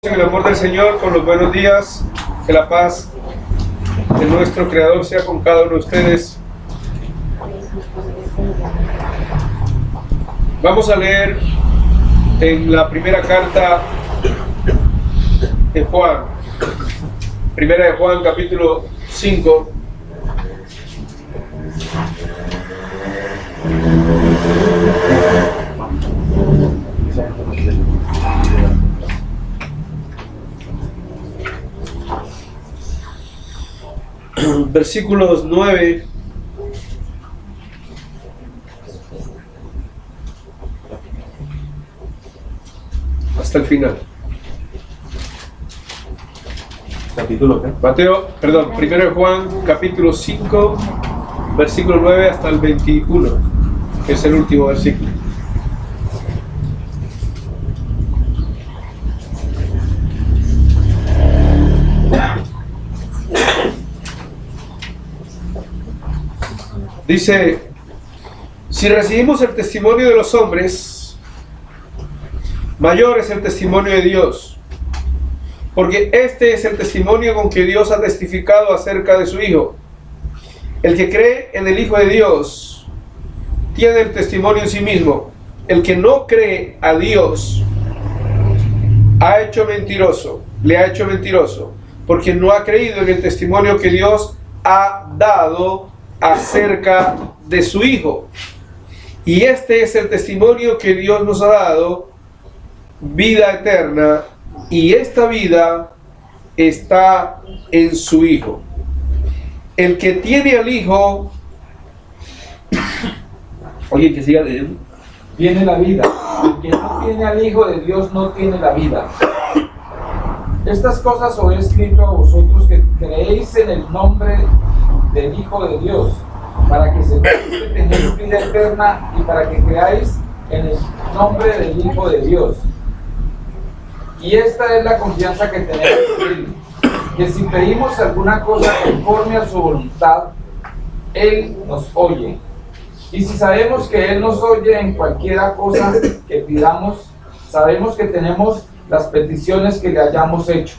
En el amor del Señor, con los buenos días, que la paz de nuestro Creador sea con cada uno de ustedes. Vamos a leer en la primera carta de Juan, primera de Juan, capítulo 5. Versículos 9 hasta el final. ¿Capítulo qué? Primero de Juan, capítulo 5, versículo 9 hasta el 21, que es el último versículo. Dice: si recibimos el testimonio de los hombres, mayor es el testimonio de Dios, porque este es el testimonio con que Dios ha testificado acerca de su Hijo. El que cree en el Hijo de Dios tiene el testimonio en sí mismo. El que no cree a Dios le ha hecho mentiroso, porque no ha creído en el testimonio que Dios ha dado acerca de su Hijo. Y este es el testimonio que Dios nos ha dado, vida eterna, y esta vida está en su Hijo. El que tiene al Hijo, oye, que siga leyendo, tiene la vida. El que no tiene al Hijo de Dios no tiene la vida. Estas cosas os he escrito a vosotros que creéis en el nombre del Hijo de Dios, para que sepáis que tenéis vida eterna y para que creáis en el nombre del Hijo de Dios. Y esta es la confianza que tenemos en Él, que si pedimos alguna cosa conforme a su voluntad, Él nos oye. Y si sabemos que Él nos oye en cualquiera cosa que pidamos, sabemos que tenemos las peticiones que le hayamos hecho.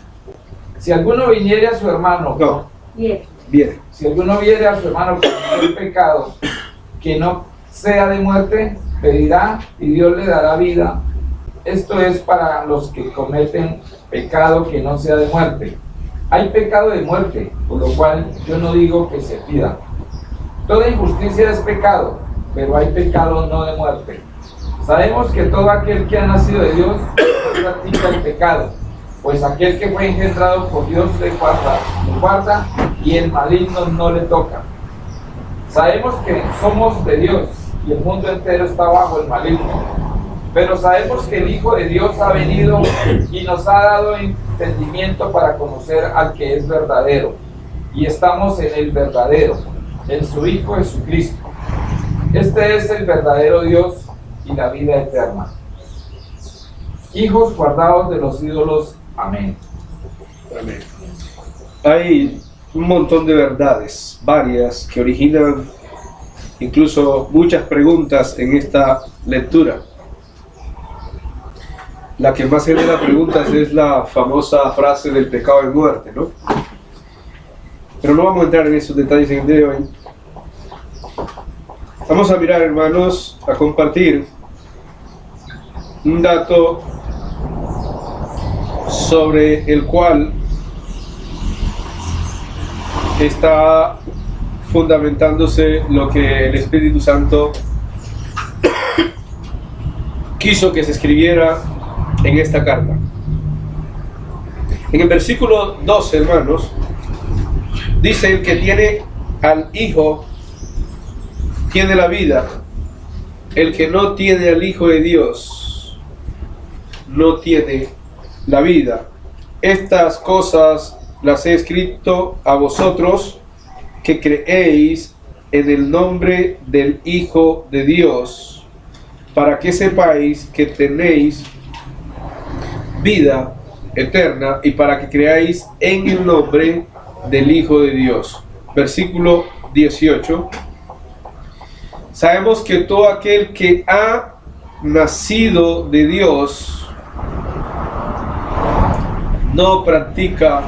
Si alguno viniere a su hermano, si alguno viere a su hermano con un pecado que no sea de muerte, pedirá y Dios le dará vida. Esto es para los que cometen pecado que no sea de muerte. Hay pecado de muerte, por lo cual yo no digo que se pida. Toda injusticia es pecado, pero hay pecado no de muerte. Sabemos que todo aquel que ha nacido de Dios no practica el pecado, pues aquel que fue engendrado por Dios le guarda y el maligno no le toca. Sabemos que somos de Dios y el mundo entero está bajo el maligno, pero sabemos que el Hijo de Dios ha venido y nos ha dado entendimiento para conocer al que es verdadero, y estamos en el verdadero, en su Hijo Jesucristo. Este es el verdadero Dios y la vida eterna. Hijos guardados de los ídolos. Amén. Amén. Hay un montón de verdades, varias, que originan incluso muchas preguntas en esta lectura. La que más genera preguntas es la famosa frase del pecado de muerte, ¿no? Pero no vamos a entrar en esos detalles en el día de hoy. Vamos a mirar, hermanos, a compartir un dato sobre el cual está fundamentándose lo que el Espíritu Santo quiso que se escribiera en esta carta. En el versículo 12, hermanos, dice: el que tiene al Hijo tiene la vida. El que no tiene al Hijo de Dios no tiene la vida. Estas cosas las he escrito a vosotros que creéis en el nombre del Hijo de Dios, para que sepáis que tenéis vida eterna y para que creáis en el nombre del Hijo de Dios. Versículo 18. Sabemos que todo aquel que ha nacido de Dios no practica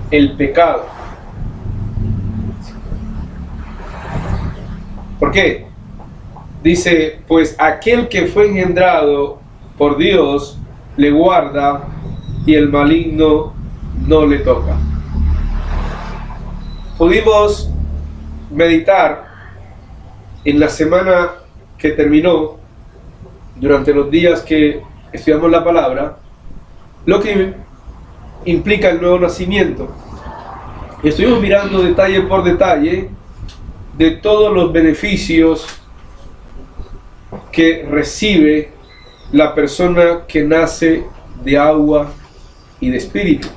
el pecado. ¿Por qué? Dice, pues aquel que fue engendrado por Dios le guarda y el maligno no le toca. Pudimos meditar en la semana que terminó, durante los días que estudiamos la palabra, lo que implica el nuevo nacimiento. Estuvimos mirando detalle por detalle de todos los beneficios que recibe la persona que nace de agua y de espíritu.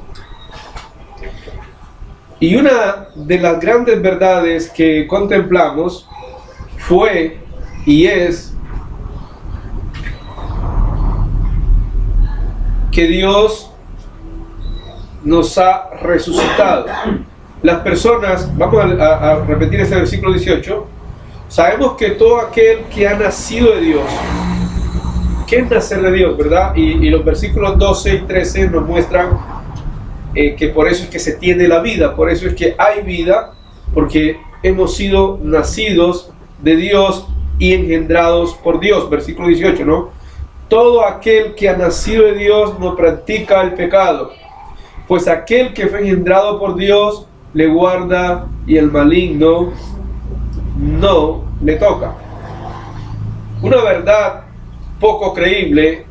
Y una de las grandes verdades que contemplamos fue y es que Dios nos ha resucitado. Las personas, vamos a repetir este versículo 18, sabemos que todo aquel que ha nacido de Dios, ¿qué es nacer de Dios, verdad? Y los versículos 12 y 13 nos muestran que por eso es que se tiene la vida, por eso es que hay vida, porque hemos sido nacidos de Dios y engendrados por Dios. Versículo 18, ¿no? Todo aquel que ha nacido de Dios no practica el pecado, pues aquel que fue engendrado por Dios le guarda y el maligno no le toca. Una verdad poco creíble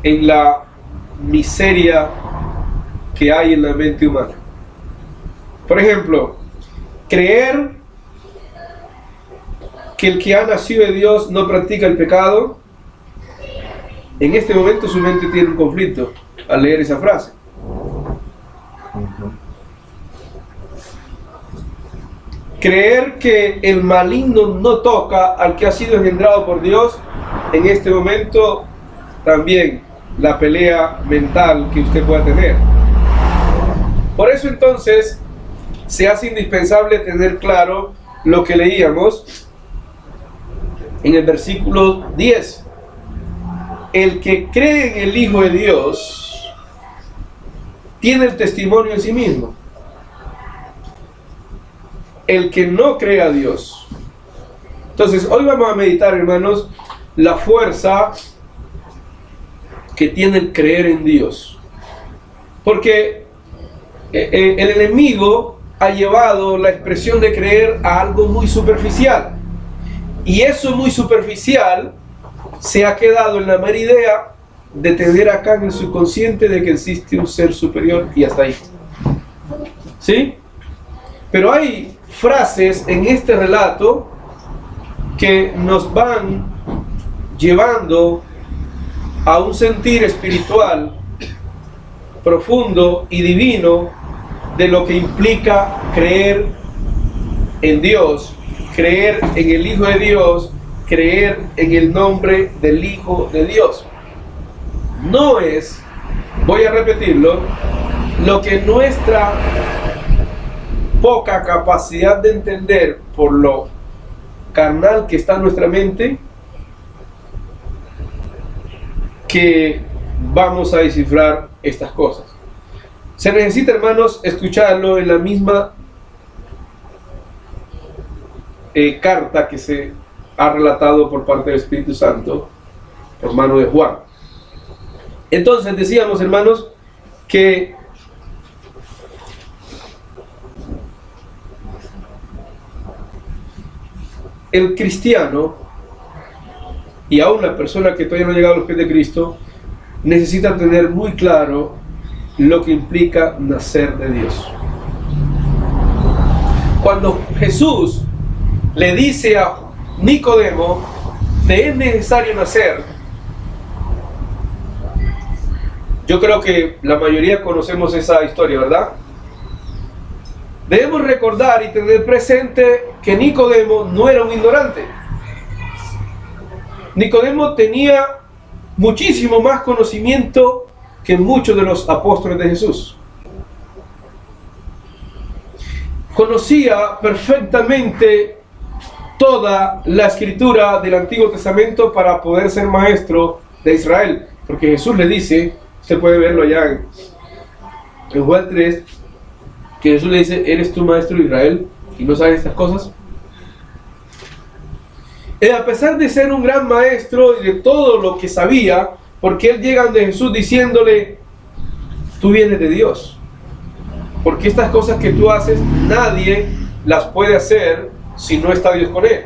en la miseria que hay en la mente humana. Por ejemplo, creer que el que ha nacido de Dios no practica el pecado. En este momento su mente tiene un conflicto al leer esa frase. Creer que el maligno no toca al que ha sido engendrado por Dios, en este momento también la pelea mental que usted pueda tener. Por eso entonces se hace indispensable tener claro lo que leíamos en el versículo 10. El que cree en el Hijo de Dios tiene el testimonio en sí mismo. El que no cree a Dios. Entonces, hoy vamos a meditar, hermanos, la fuerza que tiene el creer en Dios. Porque el enemigo ha llevado la expresión de creer a algo muy superficial. Y eso muy superficial se ha quedado en la mera idea de tener acá en el subconsciente de que existe un ser superior y hasta ahí. ¿Sí? Pero hay frases en este relato que nos van llevando a un sentir espiritual profundo y divino de lo que implica creer en Dios, creer en el Hijo de Dios, creer en el nombre del Hijo de Dios. No es, voy a repetirlo, lo que nuestra poca capacidad de entender por lo carnal que está en nuestra mente, que vamos a descifrar estas cosas. Se necesita, hermanos, escucharlo en la misma carta que se ha relatado por parte del Espíritu Santo por mano de Juan. Entonces decíamos, hermanos, que el cristiano y aún la persona que todavía no ha llegado a los pies de Cristo necesita tener muy claro lo que implica nacer de Dios. Cuando Jesús le dice a Nicodemo, te es necesario nacer, yo creo que la mayoría conocemos esa historia, ¿verdad? Debemos recordar y tener presente que Nicodemo no era un ignorante. Nicodemo tenía muchísimo más conocimiento que muchos de los apóstoles de Jesús. Conocía perfectamente toda la escritura del Antiguo Testamento para poder ser maestro de Israel, porque Jesús le dice, Usted puede verlo allá en Juan 3, que Jesús le dice, ¿eres tú maestro de Israel y no sabes estas cosas? A pesar de ser un gran maestro y de todo lo que sabía, porque él llega ante Jesús diciéndole, tú vienes de Dios, porque estas cosas que tú haces nadie las puede hacer si no está Dios con él.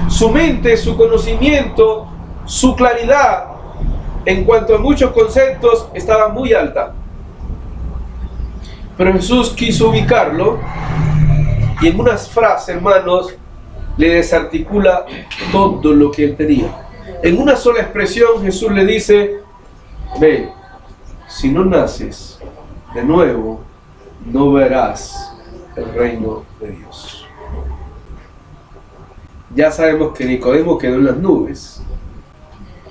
Su mente, su conocimiento, su claridad en cuanto a muchos conceptos estaba muy alta, pero Jesús quiso ubicarlo y en unas frases, hermanos, le desarticula todo lo que él tenía. En una sola expresión Jesús le dice, ve, si no naces de nuevo, no verás el reino de Dios. Ya sabemos que Nicodemo quedó en las nubes.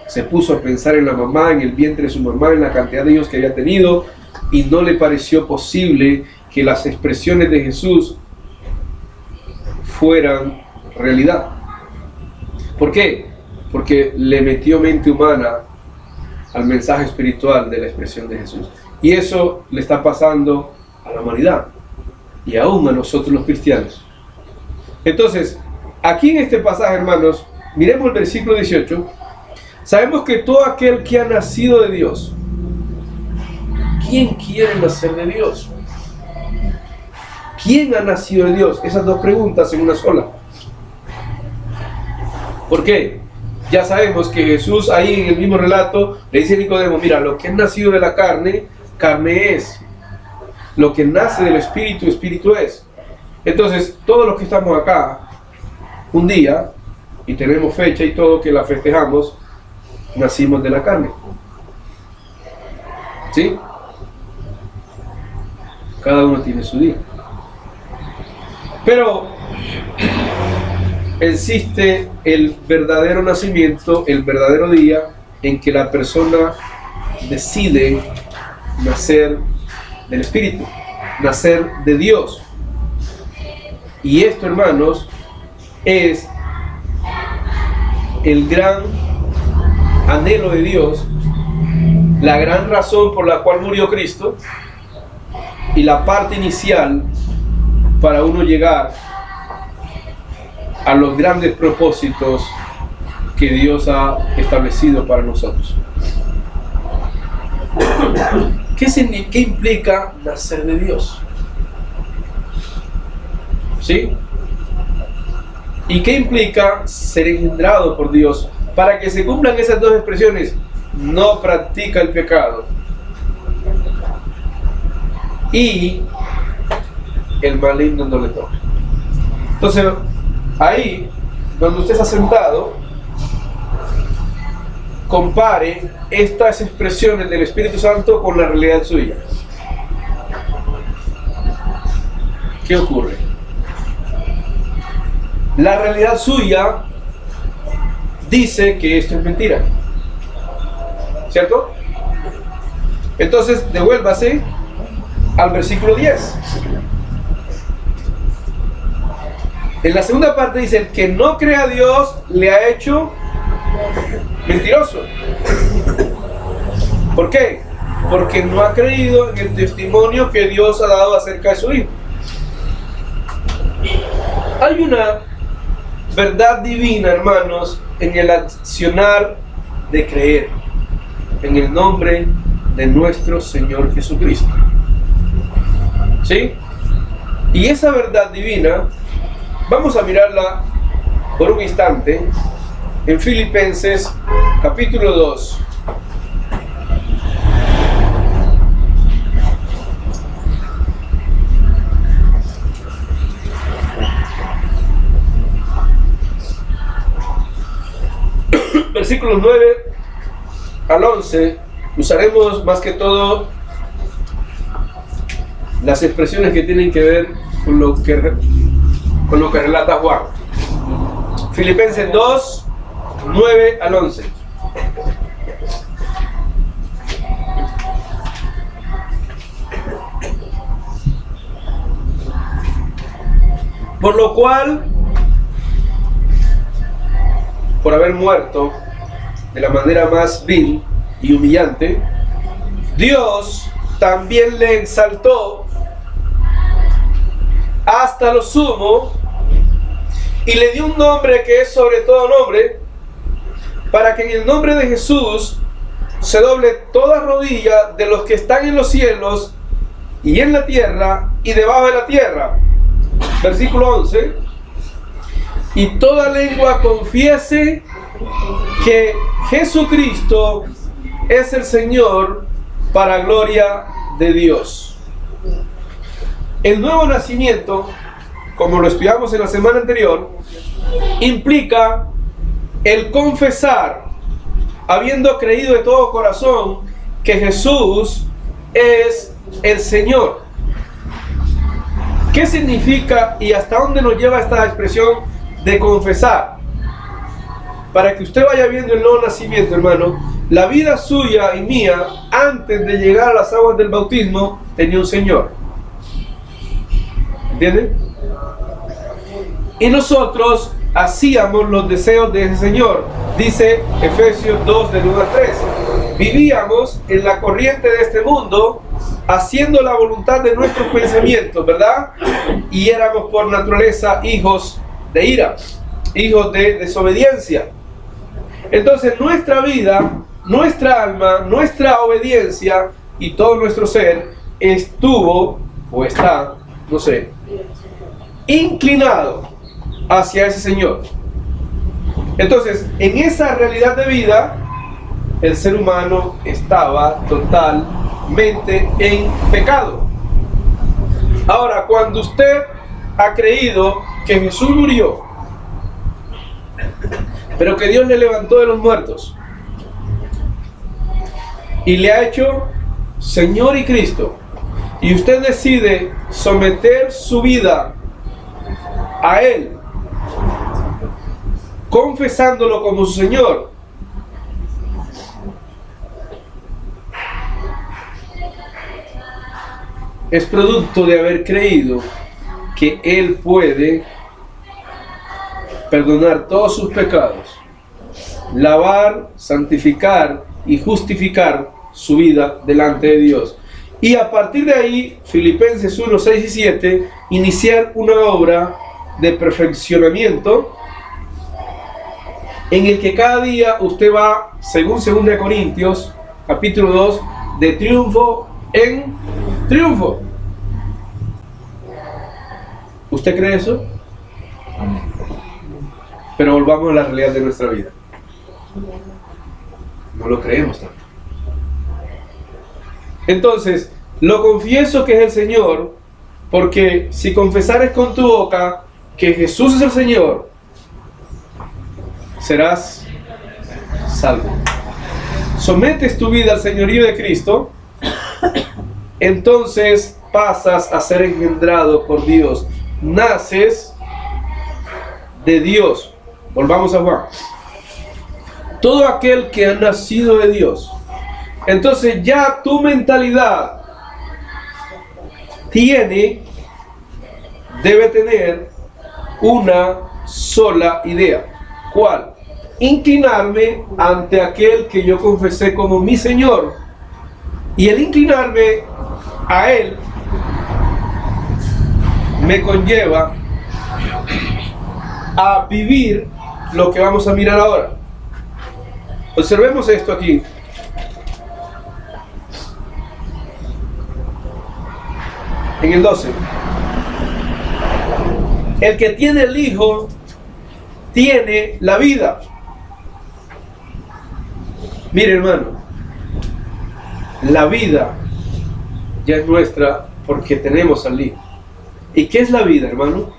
Se puso a pensar en la mamá, en el vientre de su mamá, en la cantidad de hijos que había tenido, y no le pareció posible que las expresiones de Jesús fueran realidad. ¿Por qué? Porque le metió mente humana al mensaje espiritual de la expresión de Jesús. Y eso le está pasando a la humanidad y aún a nosotros los cristianos. Entonces, aquí en este pasaje, hermanos, miremos el versículo 18. Sabemos que todo aquel que ha nacido de Dios. ¿Quién quiere nacer de Dios? ¿Quién ha nacido de Dios? Esas dos preguntas en una sola. ¿Por qué? Ya sabemos que Jesús ahí en el mismo relato le dice a Nicodemo, mira, lo que es nacido de la carne, carne es. Lo que nace del espíritu, espíritu es. Entonces, todos los que estamos acá, un día, y tenemos fecha y todo que la festejamos, nacimos de la carne. ¿Sí? Cada uno tiene su día. Pero existe el verdadero nacimiento, el verdadero día en que la persona decide nacer del Espíritu, nacer de Dios. Y esto, hermanos, es el gran anhelo de Dios, la gran razón por la cual murió Cristo y la parte inicial para uno llegar a los grandes propósitos que Dios ha establecido para nosotros. ¿Qué implica nacer de Dios? ¿Sí? ¿Y qué implica ser engendrado por Dios? Para que se cumplan esas dos expresiones, no practica el pecado y el maligno no le toca. Entonces, ahí, donde usted está sentado, compare estas expresiones del Espíritu Santo con la realidad suya. ¿Qué ocurre? La realidad suya dice que esto es mentira, ¿cierto? Entonces, devuélvase al versículo 10. En la segunda parte dice, el que no cree a Dios le ha hecho mentiroso. ¿Por qué? Porque no ha creído en el testimonio que Dios ha dado acerca de su Hijo. Hay una verdad divina, hermanos, en el accionar de creer en el nombre de nuestro Señor Jesucristo. ¿Sí? Y esa verdad divina, vamos a mirarla por un instante en Filipenses capítulo 2. Versículos 9 al 11, usaremos más que todo las expresiones que tienen que ver con lo que relata Juan. Filipenses 2, 9 al 11. Por lo cual, por haber muerto de la manera más vil y humillante, Dios también le exaltó hasta lo sumo y le dio un nombre que es sobre todo nombre, para que en el nombre de Jesús se doble toda rodilla de los que están en los cielos y en la tierra y debajo de la tierra. Versículo 11. Y toda lengua confiese que Jesucristo es el Señor, para gloria de Dios. El nuevo nacimiento, como lo estudiamos en la semana anterior, implica el confesar, habiendo creído de todo corazón, que Jesús es el Señor. ¿Qué significa y hasta dónde nos lleva esta expresión de confesar? Para que usted vaya viendo el nuevo nacimiento, hermano, la vida suya y mía, antes de llegar a las aguas del bautismo, tenía un Señor. ¿Entienden? Y nosotros hacíamos los deseos de ese Señor. Dice Efesios 2, del 1 al 3. Vivíamos en la corriente de este mundo, haciendo la voluntad de nuestros pensamientos, ¿verdad? Y éramos por naturaleza hijos de ira, hijos de desobediencia. Entonces nuestra vida, nuestra alma, nuestra obediencia y todo nuestro ser estuvo, o está, no sé, inclinado hacia ese Señor. Entonces, en esa realidad de vida, el ser humano estaba totalmente en pecado. Ahora, cuando usted ha creído que Jesús murió, pero que Dios le levantó de los muertos y le ha hecho Señor y Cristo, y usted decide someter su vida a Él, confesándolo como su Señor, es producto de haber creído que Él puede perdonar todos sus pecados, lavar, santificar y justificar su vida delante de Dios. Y a partir de ahí, Filipenses 1, 6 y 7, iniciar una obra de perfeccionamiento en el que cada día usted va, según 2 Corintios, capítulo 2, de triunfo en triunfo. ¿Usted cree eso? Pero volvamos a la realidad de nuestra vida. No lo creemos tanto. Entonces, lo confieso que es el Señor, porque si confesares con tu boca que Jesús es el Señor, serás salvo. Sometes tu vida al señorío de Cristo, entonces pasas a ser engendrado por Dios. Naces de Dios. Volvamos a Juan. Todo aquel que ha nacido de Dios. Entonces ya tu mentalidad debe tener una sola idea. ¿Cuál? Inclinarme ante aquel que yo confesé como mi Señor. Y el inclinarme a Él me conlleva a vivir lo que vamos a mirar ahora. Observemos esto aquí. En el 12. El que tiene el Hijo tiene la vida. Mire, hermano, la vida ya es nuestra porque tenemos al Hijo. ¿Y qué es la vida, hermano?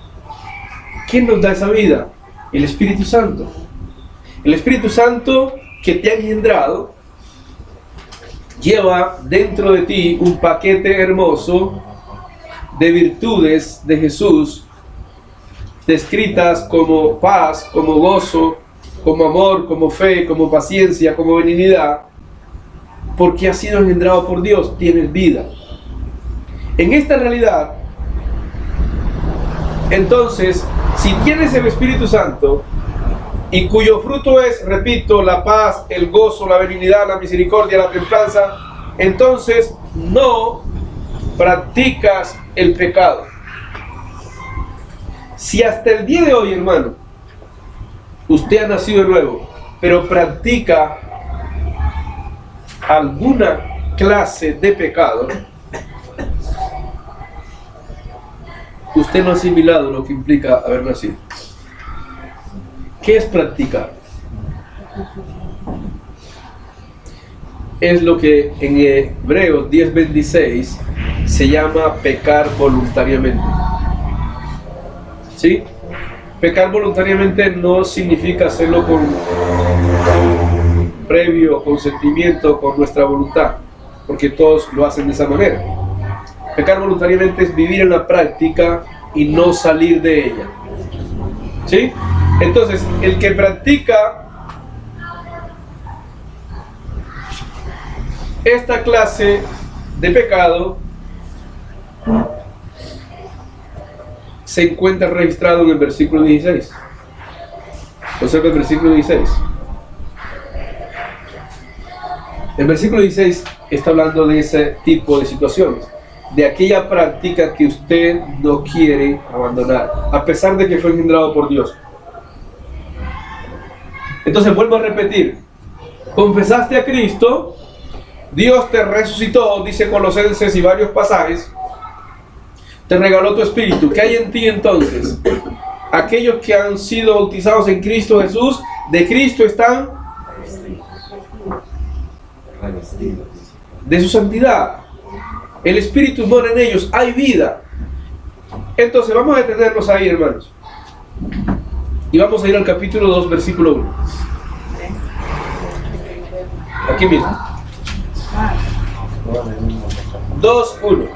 ¿Quién nos da esa vida? El Espíritu Santo. El Espíritu Santo que te ha engendrado lleva dentro de ti un paquete hermoso de virtudes de Jesús, descritas como paz, como gozo, como amor, como fe, como paciencia, como benignidad, porque has sido engendrado por Dios, tienes vida. En esta realidad, entonces, si tienes el Espíritu Santo, y cuyo fruto es, repito, la paz, el gozo, la benignidad, la misericordia, la templanza, entonces no practicas el pecado. Si hasta el día de hoy, hermano, usted ha nacido de nuevo, pero practica alguna clase de pecado, usted no ha asimilado lo que implica haber nacido. ¿Qué es practicar? Es lo que en Hebreos 10:26 se llama pecar voluntariamente. ¿Sí? Pecar voluntariamente no significa hacerlo con previo consentimiento, con nuestra voluntad, porque todos lo hacen de esa manera. Pecar voluntariamente es vivir en la práctica y no salir de ella. ¿Sí? Entonces, el que practica esta clase de pecado se encuentra registrado en el versículo 16. Observa el versículo 16. El versículo 16 está hablando de ese tipo de situaciones, de aquella práctica que usted no quiere abandonar, a pesar de que fue engendrado por Dios. Entonces vuelvo a repetir, confesaste a Cristo, Dios te resucitó, dice Colosenses y varios pasajes, te regaló tu espíritu. ¿Qué hay en ti entonces? Aquellos que han sido bautizados en Cristo Jesús, de Cristo están de su santidad. El espíritu mora en ellos, hay vida. Entonces vamos a detenernos ahí, hermanos, y vamos a ir al capítulo 2, versículo 1. Aquí mismo. 2:1.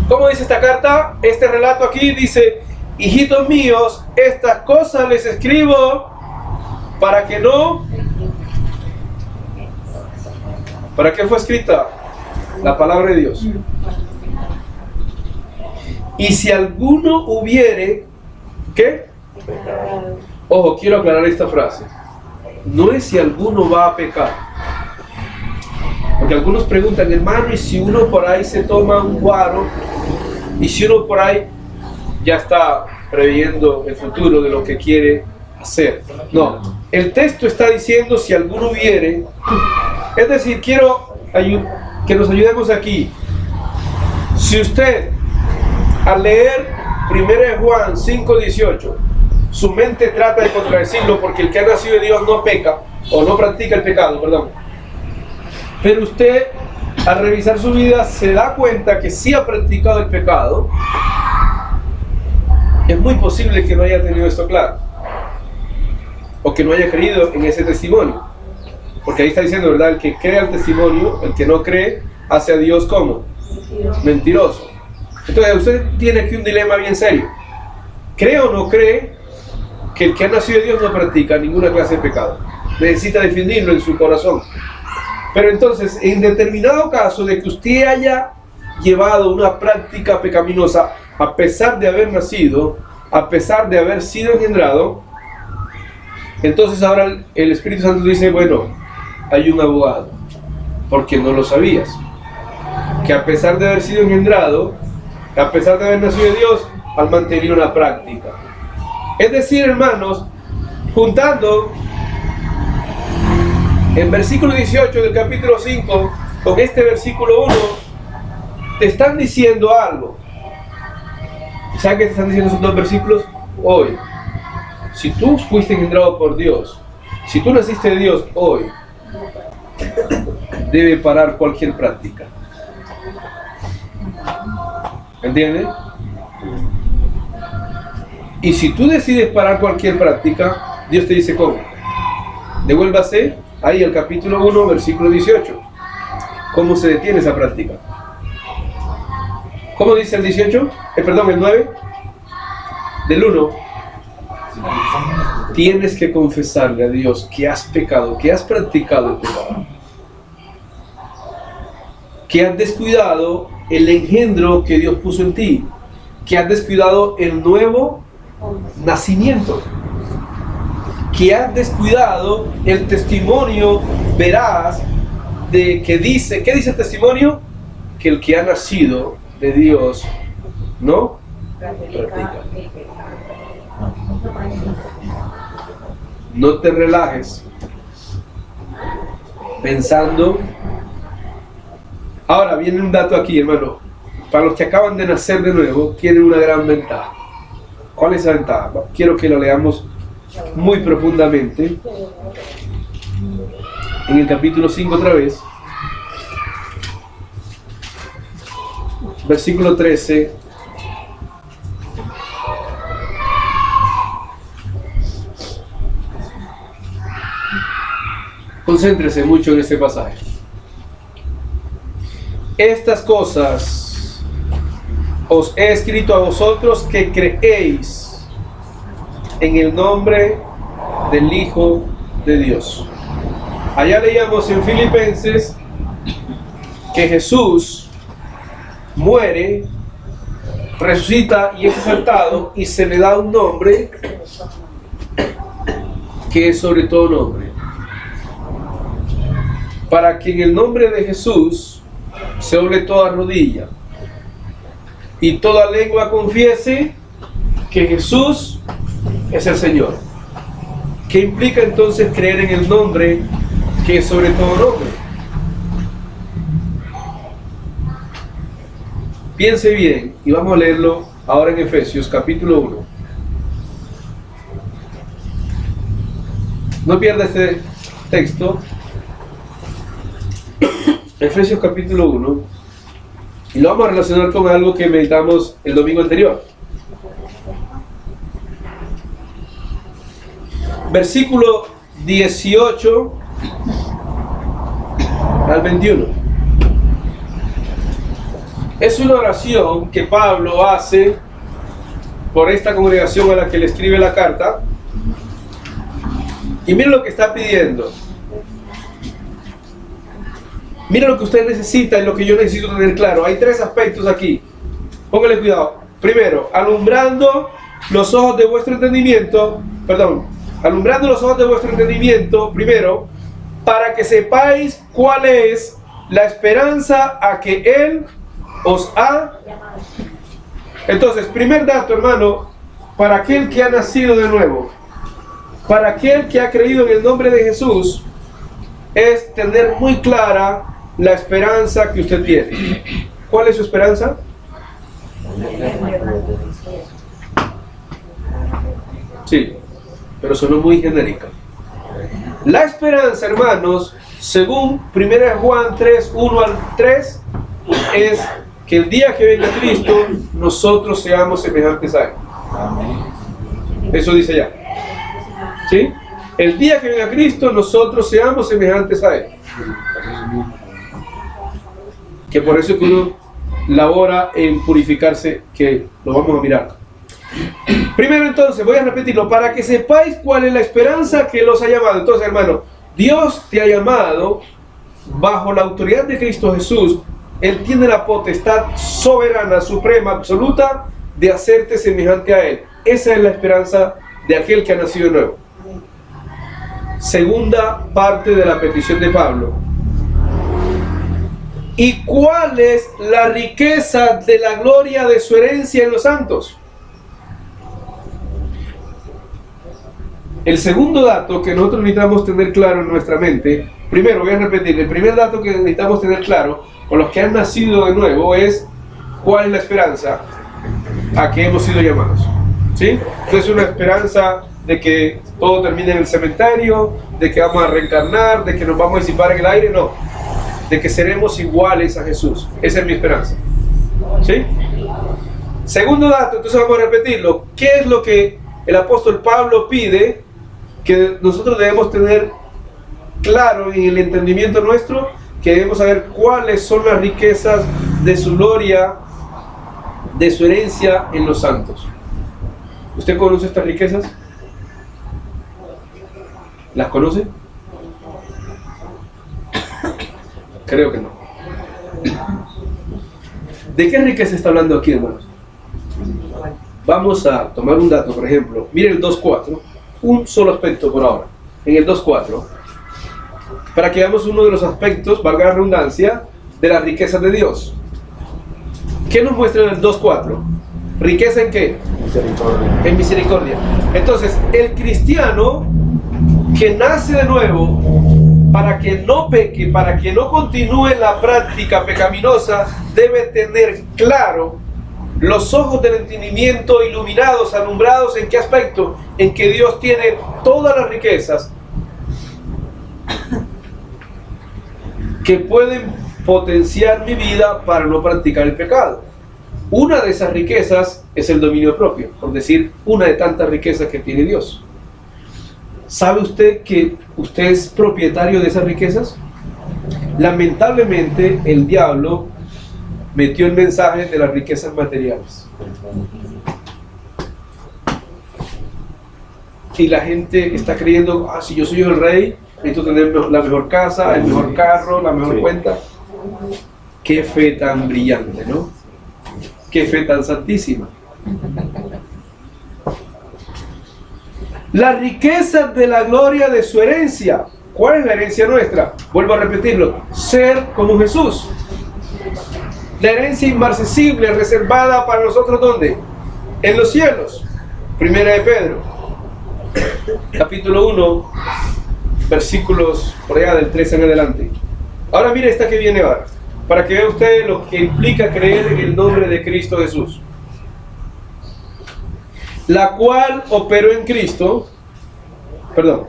¿Cómo dice esta carta? Este relato aquí dice: hijitos míos, estas cosas les escribo para que no... ¿Para qué fue escrita? La palabra de Dios. Y si alguno hubiere, ¿qué? Ojo, quiero aclarar esta frase. No es si alguno va a pecar. Porque algunos preguntan, hermano, ¿y si uno por ahí se toma un guaro? ¿Y si uno por ahí ya está previendo el futuro de lo que quiere hacer? No, el texto está diciendo si alguno hubiere. Es decir, quiero que nos ayudemos aquí. Si usted, al leer 1 Juan 5:18, su mente trata de contradecirlo, porque el que ha nacido de Dios no peca, o no practica el pecado, perdón. Pero usted, al revisar su vida, se da cuenta que sí ha practicado el pecado. Es muy posible que no haya tenido esto claro, o que no haya creído en ese testimonio. Porque ahí está diciendo, ¿verdad? El que cree al testimonio, el que no cree, hace a Dios como mentiroso. Entonces usted tiene aquí un dilema bien serio. ¿Cree o no cree que el que ha nacido de Dios no practica ninguna clase de pecado? Necesita definirlo en su corazón. Pero entonces, en determinado caso de que usted haya llevado una práctica pecaminosa, a pesar de haber nacido, a pesar de haber sido engendrado, entonces ahora el Espíritu Santo dice, bueno, hay un abogado, porque no lo sabías, que a pesar de haber sido engendrado, a pesar de haber nacido de Dios, has mantenido una práctica. Es decir, hermanos, juntando el versículo 18 del capítulo 5 con este versículo 1, te están diciendo algo. ¿Sabes qué te están diciendo esos dos versículos? Hoy, si tú fuiste engendrado por Dios, si tú naciste de Dios hoy, debe parar cualquier práctica. ¿Entiendes? Y si tú decides parar cualquier práctica, Dios te dice cómo. Devuélvase ahí al capítulo 1, versículo 18. ¿Cómo se detiene esa práctica? ¿Cómo dice el 18? Perdón, el 9. Del 1. Tienes que confesarle a Dios que has pecado, que has practicado el pecado, que has descuidado el engendro que Dios puso en ti, que has descuidado el nuevo nacimiento, que has descuidado el testimonio veraz de que dice, ¿qué dice el testimonio? Que el que ha nacido de Dios no practica. No te relajes pensando. Ahora viene un dato aquí, hermano. Para los que acaban de nacer de nuevo, tienen una gran ventaja. ¿Cuál es esa ventaja? Quiero que lo leamos muy profundamente. En el capítulo 5 otra vez. Versículo 13. Concéntrese mucho en este pasaje. Estas cosas os he escrito a vosotros que creéis en el nombre del Hijo de Dios. Allá leíamos en Filipenses que Jesús muere, resucita y es exaltado, y se le da un nombre que es sobre todo nombre, para que en el nombre de Jesús se doble toda rodilla y toda lengua confiese que Jesús es el Señor. ¿Qué implica entonces creer en el nombre que es sobre todo nombre? Piense bien y vamos a leerlo ahora en Efesios capítulo 1. No pierda este texto. Efesios capítulo 1, y lo vamos a relacionar con algo que meditamos el domingo anterior. Versículo 18 al 21. Es una oración que Pablo hace por esta congregación a la que le escribe la carta. Y mira lo que está pidiendo. Mira lo que usted necesita y lo que yo necesito tener claro. Hay tres aspectos aquí. Póngale cuidado. Primero, alumbrando los ojos de vuestro entendimiento. Alumbrando los ojos de vuestro entendimiento, primero, para que sepáis cuál es la esperanza a que Él os ha. Entonces, primer dato, hermano, para aquel que ha nacido de nuevo, para aquel que ha creído en el nombre de Jesús, es tener muy clara la esperanza que usted tiene. ¿Cuál es su esperanza? Sí, pero sonó muy genérica. La esperanza, hermanos, según 1 Juan 3, 1 al 3, es que el día que venga Cristo, nosotros seamos semejantes a Él. Eso dice ya. ¿Sí? El día que venga Cristo, nosotros seamos semejantes a Él. Que por eso que uno labora en purificarse, que lo vamos a mirar. Primero entonces, voy a repetirlo, para que sepáis cuál es la esperanza que los ha llamado. Entonces, hermano, Dios te ha llamado bajo la autoridad de Cristo Jesús. Él tiene la potestad soberana, suprema, absoluta de hacerte semejante a Él. Esa es la esperanza de aquel que ha nacido de nuevo. Segunda parte de la petición de Pablo. ¿Y cuál es la riqueza de la gloria de su herencia en los santos? El segundo dato que nosotros necesitamos tener claro en nuestra mente, primero voy a repetir, el primer dato que necesitamos tener claro con los que han nacido de nuevo es cuál es la esperanza a que hemos sido llamados. ¿Sí? Entonces, una esperanza de que todo termine en el cementerio, de que vamos a reencarnar, de que nos vamos a disipar en el aire, no. De que seremos iguales a Jesús. Esa es mi esperanza. ¿Sí? Segundo dato, entonces vamos a repetirlo. ¿Qué es lo que el apóstol Pablo pide que nosotros debemos tener claro en el entendimiento nuestro? Que debemos saber cuáles son las riquezas de su gloria, de su herencia en los santos. ¿Usted conoce estas riquezas? ¿Las conoce? Creo que no. ¿De qué riqueza está hablando aquí, hermanos? Vamos a tomar un dato, por ejemplo. Miren el 2.4, un solo aspecto por ahora. En el 2.4, para que veamos uno de los aspectos, valga la redundancia, de las riquezas de Dios. ¿Qué nos muestra en el 2.4? ¿Riqueza en qué? Misericordia. En misericordia. Entonces, el cristiano que nace de nuevo, para que no peque, para que no continúe la práctica pecaminosa, debe tener claro los ojos del entendimiento iluminados, alumbrados. ¿En qué aspecto? En que Dios tiene todas las riquezas que pueden potenciar mi vida para no practicar el pecado. Una de esas riquezas es el dominio propio, por decir, una de tantas riquezas que tiene Dios. ¿Sabe usted que usted es propietario de esas riquezas? Lamentablemente, el diablo metió el mensaje de las riquezas materiales. Y la gente está creyendo, si yo soy el rey, necesito tener la mejor casa, el mejor carro, la mejor cuenta. Qué fe tan brillante, ¿no? Qué fe tan santísima. Las riquezas de la gloria de su herencia. ¿Cuál es la herencia nuestra? Vuelvo a repetirlo, ser como Jesús. La herencia inmarcesible reservada para nosotros, ¿dónde? En los cielos. Primera de Pedro, capítulo 1, versículos por allá del 13 en adelante. Ahora mire esta que viene ahora, para que vea usted lo que implica creer en el nombre de Cristo Jesús. La cual operó en Cristo, perdón,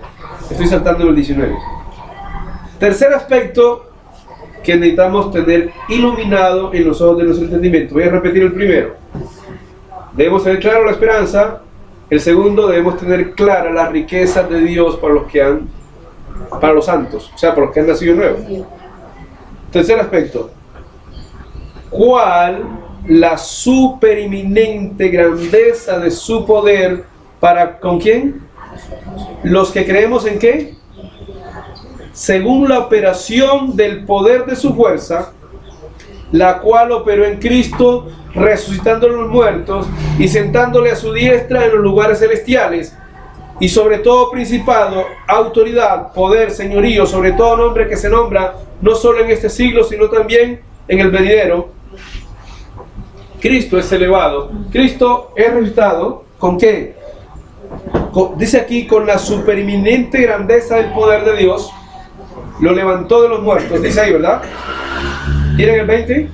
estoy saltando el 19. Tercer aspecto que necesitamos tener iluminado en los ojos de nuestro entendimiento. Voy a repetir el primero. Debemos tener claro la esperanza. El segundo, debemos tener clara las riquezas de Dios para los santos, o sea, para los que han nacido nuevos. Tercer aspecto, ¿cuál la supereminente grandeza de su poder para, ¿con quién? Los que creemos en qué? Según la operación del poder de su fuerza, la cual operó en Cristo, resucitando a los muertos y sentándole a su diestra en los lugares celestiales, y sobre todo principado, autoridad, poder, señorío, sobre todo nombre que se nombra, no solo en este siglo, sino también en el venidero. Cristo es elevado. Cristo es resucitado, ¿con qué? Dice aquí, con la supereminente grandeza del poder de Dios, lo levantó de los muertos, dice ahí, ¿verdad? ¿Tienen el 20?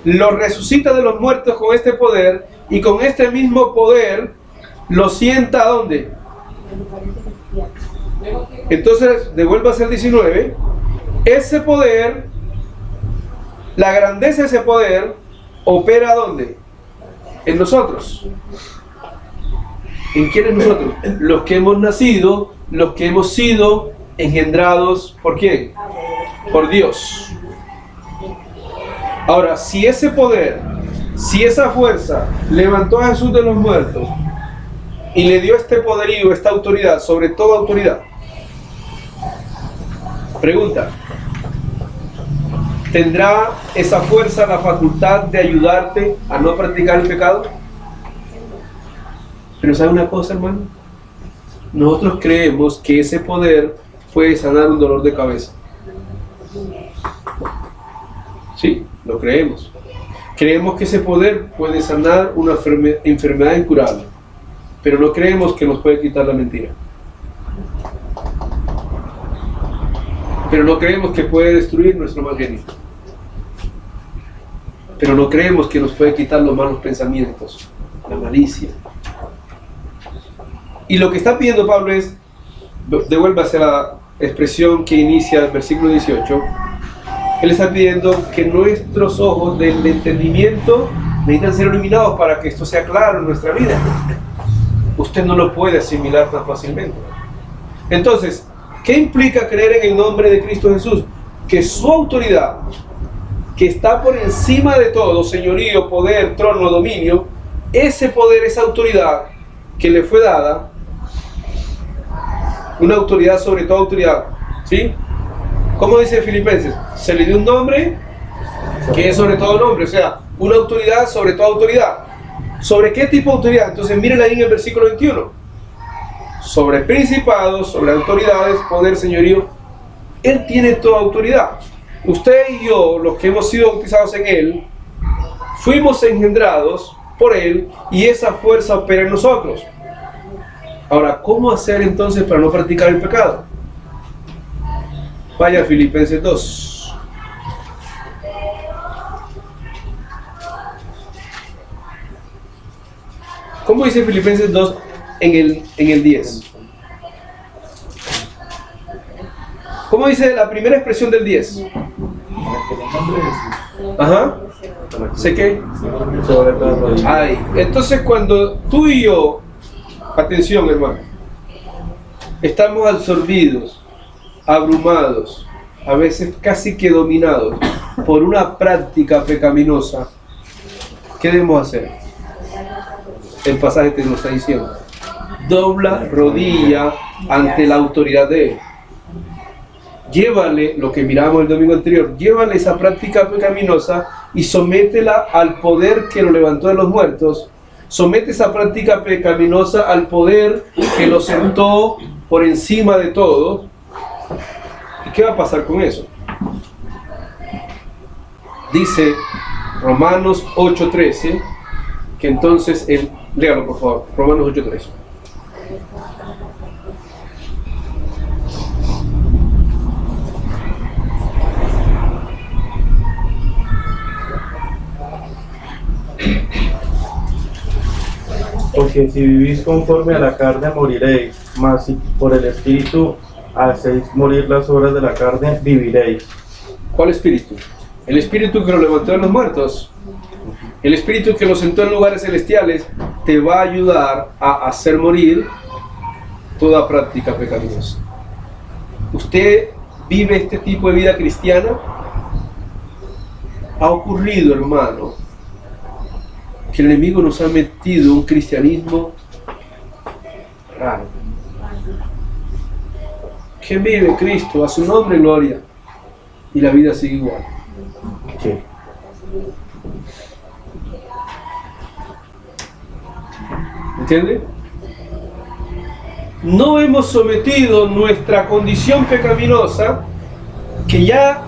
Lo resucita de los muertos con este poder, y con este mismo poder lo sienta ¿a dónde? Entonces, devuélvase el 19. Ese poder, la grandeza de ese poder, opera ¿dónde? En nosotros. ¿En quiénes nosotros? Los que hemos nacido, los que hemos sido engendrados, ¿por quién? Por Dios. Ahora, si ese poder, si esa fuerza levantó a Jesús de los muertos y le dio este poderío, esta autoridad, sobre toda autoridad, pregunta, ¿tendrá esa fuerza la facultad de ayudarte a no practicar el pecado? Pero ¿sabe una cosa, hermano? Nosotros creemos que ese poder puede sanar un dolor de cabeza. Sí, lo creemos. Creemos que ese poder puede sanar una enfermedad incurable, pero no creemos que nos puede quitar la mentira. Pero no creemos que puede destruir nuestro mal genio. Pero no creemos que nos puede quitar los malos pensamientos, la malicia. Y lo que está pidiendo Pablo es, devuélvase a la expresión que inicia el versículo 18, él está pidiendo que nuestros ojos del entendimiento necesitan ser iluminados para que esto sea claro en nuestra vida. Usted no lo puede asimilar tan fácilmente. Entonces, ¿qué implica creer en el nombre de Cristo Jesús? Que su autoridad, que está por encima de todo, señorío, poder, trono, dominio, ese poder, esa autoridad que le fue dada, una autoridad sobre toda autoridad, ¿sí? ¿Cómo dice Filipenses? Se le dio un nombre que es sobre todo nombre, o sea, una autoridad sobre toda autoridad, ¿Sobre qué tipo de autoridad? Entonces miren ahí en el versículo 21. Sobre principados, sobre autoridades, poder, señorío. Él tiene toda autoridad. Usted y yo, los que hemos sido bautizados en Él, fuimos engendrados por Él y esa fuerza opera en nosotros. Ahora, ¿cómo hacer entonces para no practicar el pecado? Vaya a Filipenses 2. ¿Cómo dice Filipenses 2 en el 10? ¿Cómo dice la primera expresión del 10? Ajá. ¿Sé qué? Ay, entonces cuando tú y yo, atención hermano, estamos absorbidos, abrumados, a veces casi que dominados por una práctica pecaminosa, ¿qué debemos hacer? El pasaje te lo está diciendo. Dobla rodilla ante la autoridad de Él. Llévale, lo que miramos el domingo anterior, llévale esa práctica pecaminosa y sométela al poder que lo levantó de los muertos. Somete esa práctica pecaminosa al poder que lo sentó por encima de todo. ¿Y qué va a pasar con eso? Dice Romanos 8:13, que entonces él, léalo por favor, Romanos 8:13. Porque si vivís conforme a la carne moriréis, mas si por el Espíritu hacéis morir las obras de la carne, viviréis. ¿Cuál espíritu? El espíritu que lo levantó de los muertos. El espíritu que lo sentó en lugares celestiales te va a ayudar a hacer morir toda práctica pecaminosa. ¿Usted vive este tipo de vida cristiana? Ha ocurrido, hermano, que el enemigo nos ha metido un cristianismo raro. ¿Quién vive? Cristo, a su nombre gloria. Y la vida sigue igual. Sí. ¿Entiende? No hemos sometido nuestra condición pecaminosa, que ya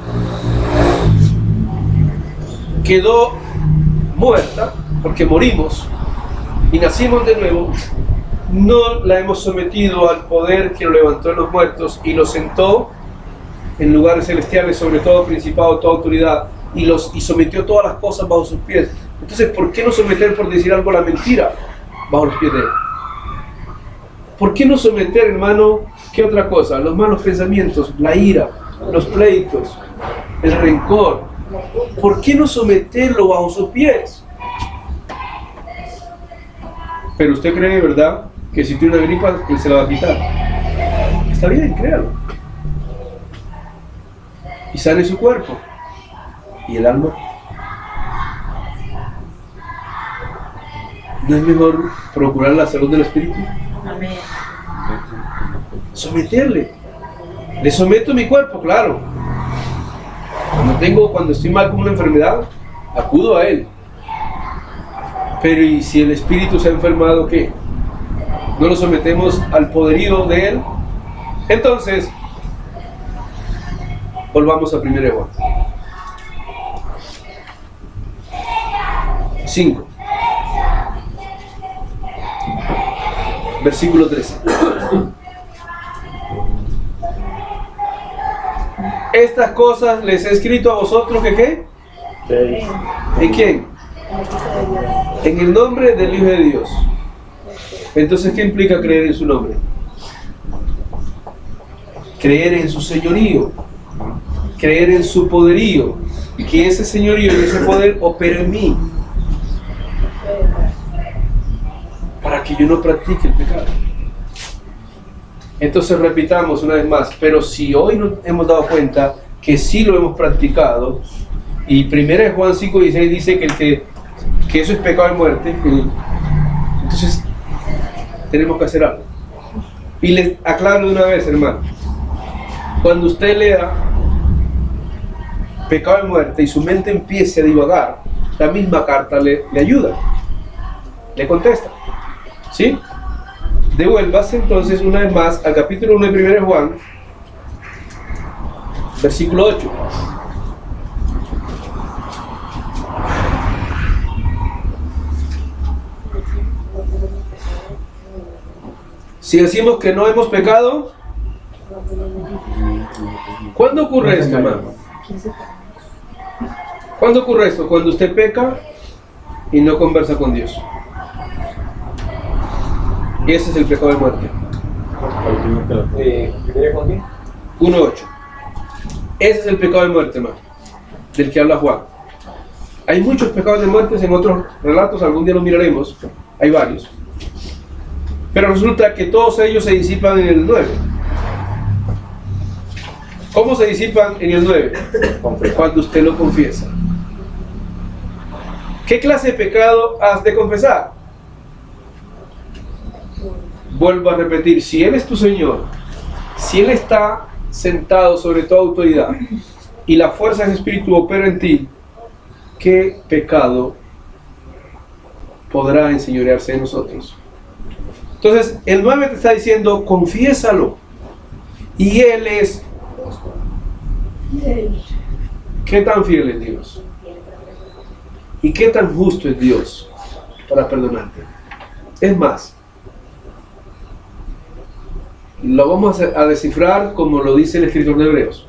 quedó muerta, porque morimos y nacimos de nuevo, no la hemos sometido al poder que lo levantó de los muertos y lo sentó en lugares celestiales, sobre todo principado, toda autoridad, y sometió todas las cosas bajo sus pies. Entonces, ¿por qué no someter, por decir algo, la mentira bajo los pies de Él? ¿Por qué no someter, hermano, qué otra cosa? Los malos pensamientos, la ira, los pleitos, el rencor. ¿Por qué no someterlo bajo sus pies? Pero usted cree, ¿verdad?, que si tiene una gripa, Él se la va a quitar. Está bien, créalo. Y sane su cuerpo. ¿Y el alma? ¿No es mejor procurar la salud del espíritu? Amén. Someterle. Le someto mi cuerpo, claro. Cuando estoy mal con una enfermedad, acudo a Él. Pero ¿y si el espíritu se ha enfermado, qué? ¿No lo sometemos al poderío de Él? Entonces, volvamos a 1 Juan 5, versículo 13. Estas cosas les he escrito a vosotros, ¿que qué? ¿En quién? En el nombre del Hijo de Dios. Entonces, ¿qué implica creer en su nombre? Creer en su señorío, creer en su poderío, que ese señorío y ese poder opera en mí, para que yo no practique el pecado. Entonces repitamos una vez más, pero si hoy nos hemos dado cuenta que sí lo hemos practicado, y 1 Juan 5:16 dice que eso es pecado de muerte, entonces tenemos que hacer algo. Y les aclaro de una vez, hermano, cuando usted lea pecado de muerte y su mente empiece a divagar, la misma carta le ayuda. le contesta. ¿Sí? Devuélvase entonces una vez más al capítulo 1 de 1 de Juan, versículo 8. Si decimos que no hemos pecado, ¿cuándo ocurre esto, hermano? ¿Cuándo ocurre esto? Cuando usted peca y no conversa con Dios. Y ese es el pecado de muerte. 1:8. Ese es el pecado de muerte, hermano, del que habla Juan. Hay muchos pecados de muerte en otros relatos, algún día los miraremos, hay varios. Pero resulta que todos ellos se disipan en el 9. ¿Cómo se disipan en el 9? Cuando usted lo confiesa. ¿Qué clase de pecado has de confesar? Vuelvo a repetir, si Él es tu Señor, si Él está sentado sobre tu autoridad y la fuerza del Espíritu opera en ti, ¿qué pecado podrá enseñorearse de nosotros? Entonces, el 9 te está diciendo, confiésalo. Y Él es... ¿Qué tan fiel es Dios? ¿Y qué tan justo es Dios para perdonarte? Es más, lo vamos a descifrar como lo dice el escritor de Hebreos.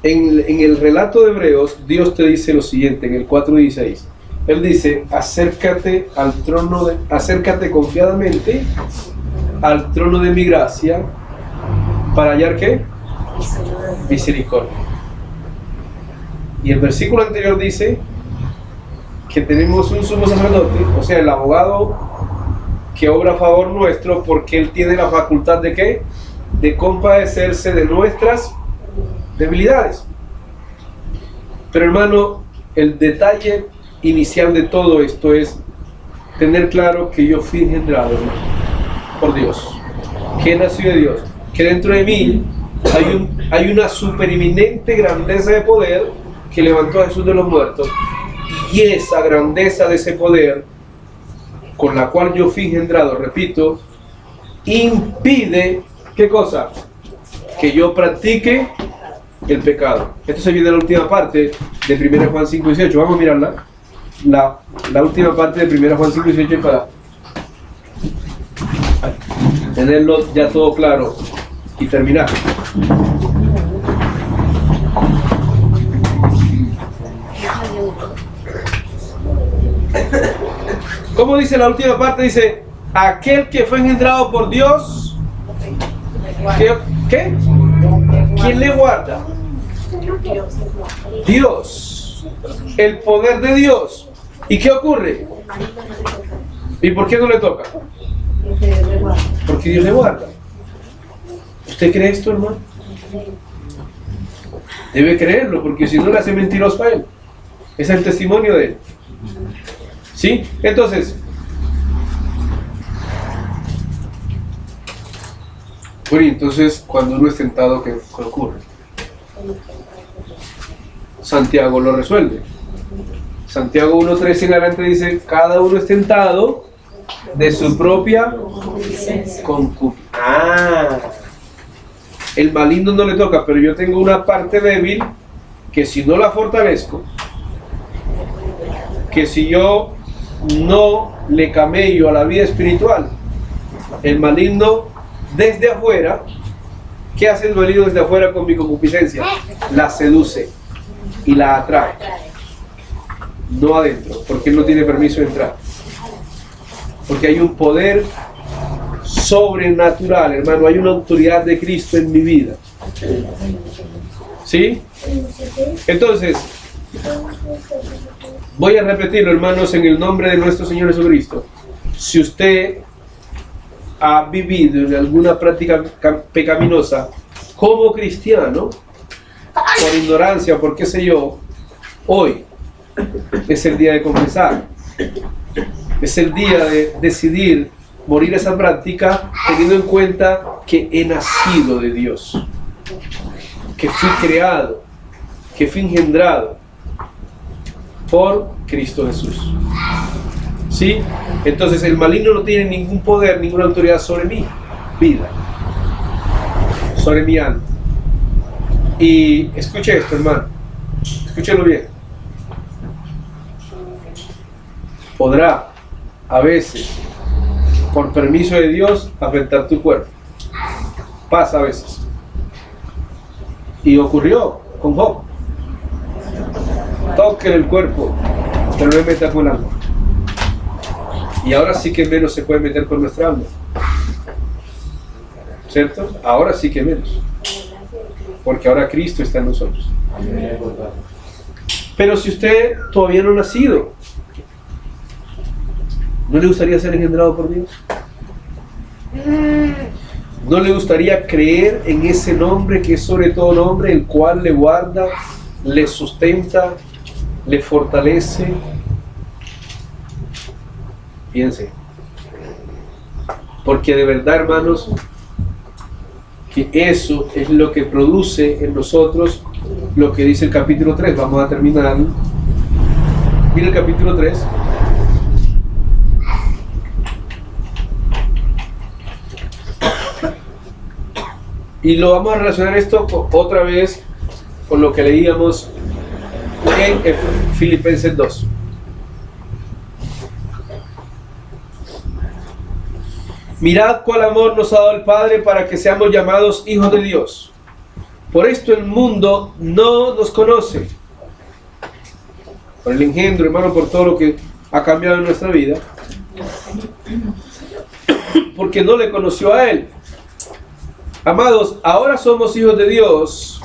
En el relato de Hebreos, Dios te dice lo siguiente, en el 4:16. Él dice, acércate confiadamente al trono de mi gracia para hallar ¿qué? Misericordia. Y el versículo anterior dice que tenemos un sumo sacerdote, o sea, el abogado que obra a favor nuestro, porque él tiene la facultad de ¿qué? De compadecerse de nuestras debilidades. Pero hermano, el detalle inicial de todo esto es tener claro que yo fui engendrado, hermano, por Dios, que nació de Dios, que dentro de mí hay una supereminente grandeza de poder que levantó a Jesús de los muertos, y esa grandeza de ese poder con la cual yo fui engendrado, repito, impide, ¿qué cosa? Que yo practique el pecado. Esto se viene de la última parte de 1 Juan 5:18. Vamos a mirarla. La última parte de 1 Juan 5:18 para tenerlo ya todo claro y terminar. ¿Cómo dice la última parte? Dice, aquel que fue engendrado por Dios, ¿qué? ¿Quién le guarda? Dios, el poder de Dios. ¿Y qué ocurre? ¿Y por qué no le toca? Porque Dios le guarda. ¿Usted cree esto, hermano? Debe creerlo, porque si no le hace mentiroso a él. Es el testimonio de él. ¿Sí? Entonces, bueno, entonces cuando uno es tentado, ¿qué ocurre? Santiago lo resuelve. Santiago 1:13 en adelante dice, cada uno es tentado de su propia concupiscencia. El maligno no le toca, pero yo tengo una parte débil que si no la fortalezco, que si yo no le camello a la vida espiritual, el maligno desde afuera, ¿qué hace el maligno desde afuera con mi concupiscencia? La seduce y la atrae, no adentro, porque él no tiene permiso de entrar, porque hay un poder sobrenatural, hermano, hay una autoridad de Cristo en mi vida. ¿Sí? Entonces, voy a repetirlo, hermanos, en el nombre de nuestro Señor Jesucristo. Si usted ha vivido en alguna práctica pecaminosa como cristiano, por ignorancia, por qué sé yo, hoy es el día de confesar. Es el día de decidir morir esa práctica teniendo en cuenta que he nacido de Dios, que fui creado, que fui engendrado por Cristo Jesús. ¿Sí? Entonces el maligno no tiene ningún poder, ninguna autoridad sobre mi vida, sobre mi alma. Y escuche esto, hermano, escúchelo bien. Podrá a veces, por permiso de Dios, afectar tu cuerpo. Pasa a veces. Y ocurrió con Job. Toque el cuerpo, pero no me meta con el alma. Y ahora sí que menos se puede meter con nuestra alma. ¿Cierto? Ahora sí que menos. Porque ahora Cristo está en nosotros. Pero si usted todavía no ha nacido, ¿no le gustaría ser engendrado por Dios? ¿No le gustaría creer en ese nombre que es sobre todo nombre, el cual le guarda, le sustenta, le fortalece? Piense. Porque de verdad, hermanos, que eso es lo que produce en nosotros lo que dice el capítulo 3. Vamos a terminar. Mira el capítulo 3. Y lo vamos a relacionar esto otra vez con lo que leíamos en Filipenses 2. Mirad cuál amor nos ha dado el Padre para que seamos llamados hijos de Dios. Por esto el mundo no nos conoce. Por el engendro, hermano, por todo lo que ha cambiado en nuestra vida. Porque no le conoció a Él. Amados, ahora somos hijos de Dios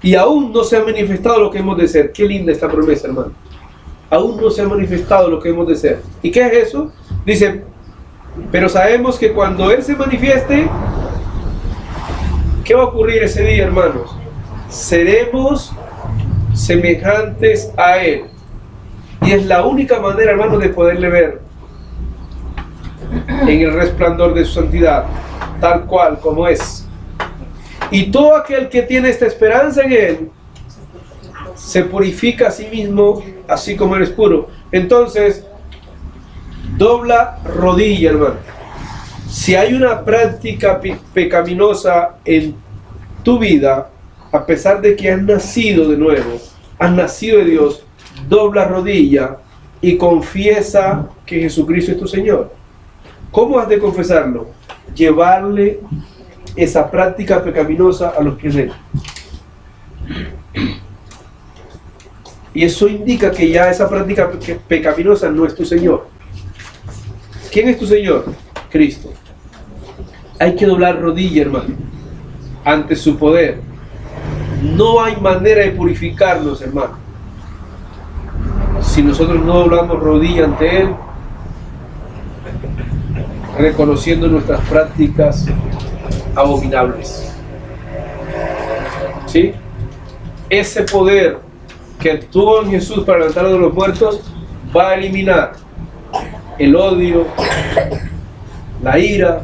y aún no se ha manifestado lo que hemos de ser. Qué linda esta promesa, hermano. Aún no se ha manifestado lo que hemos de ser. ¿Y qué es eso? Dice, pero sabemos que cuando Él se manifieste, ¿qué va a ocurrir ese día, hermanos? Seremos semejantes a Él. Y es la única manera, hermanos, de poderle ver en el resplandor de su santidad, tal cual como es. Y todo aquel que tiene esta esperanza en Él se purifica a sí mismo, así como Él es puro. Entonces, dobla rodilla, hermano. Si hay una práctica pecaminosa en tu vida, a pesar de que has nacido de nuevo, has nacido de Dios, dobla rodilla y confiesa que Jesucristo es tu Señor. ¿Cómo has de confesarlo? Llevarle esa práctica pecaminosa a los pies de Él. Y eso indica que ya esa práctica pecaminosa no es tu Señor. ¿Quién es tu Señor? Cristo. Hay que doblar rodilla, hermano, ante su poder. No hay manera de purificarnos, hermano, si nosotros no doblamos rodilla ante Él, reconociendo nuestras prácticas abominables. ¿Sí? Ese poder que actuó en Jesús para levantarlo de los muertos va a eliminar el odio, la ira,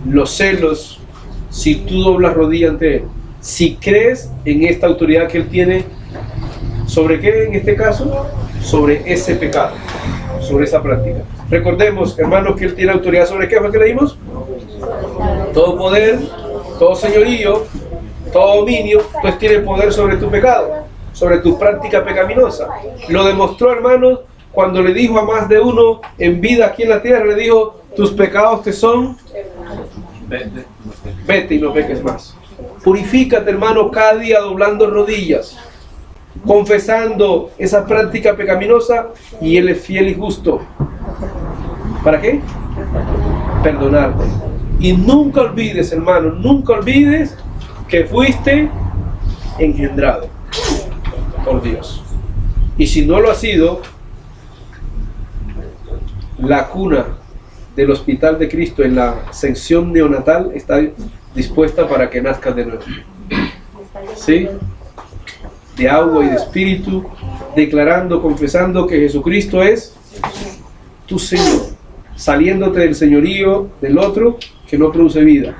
los celos, si tú doblas rodilla ante Él. Si crees en esta autoridad que Él tiene, ¿sobre qué en este caso? Sobre ese pecado, sobre esa práctica. Recordemos, hermanos, que Él tiene autoridad sobre ¿qué fue que leímos? Todo poder, todo señorío, todo dominio. Entonces tiene poder sobre tu pecado, sobre tu práctica pecaminosa. Lo demostró, hermanos, cuando le dijo a más de uno en vida aquí en la tierra, le dijo, tus pecados te son, vete y no peques más. Purifícate, hermano, cada día doblando rodillas, confesando esa práctica pecaminosa, y Él es fiel y justo. ¿Para qué? Perdonarte. Y nunca olvides, hermano, nunca olvides que fuiste engendrado por Dios. Y si no lo has sido, la cuna del Hospital de Cristo en la sección neonatal está dispuesta para que nazcas de nuevo. ¿Sí? De agua y de espíritu, declarando, confesando que Jesucristo es tu Señor, saliéndote del señorío del otro que no produce vida.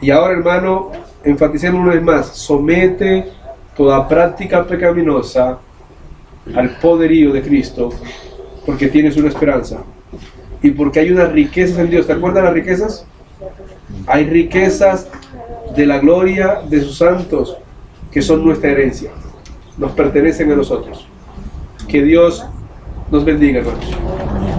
Y ahora, hermano, enfaticemos una vez más, somete toda práctica pecaminosa al poderío de Cristo, porque tienes una esperanza y porque hay unas riquezas en Dios. ¿Te acuerdas las riquezas? Hay riquezas de la gloria de sus santos que son nuestra herencia, nos pertenecen a nosotros. Que Dios nos bendiga, hermanos.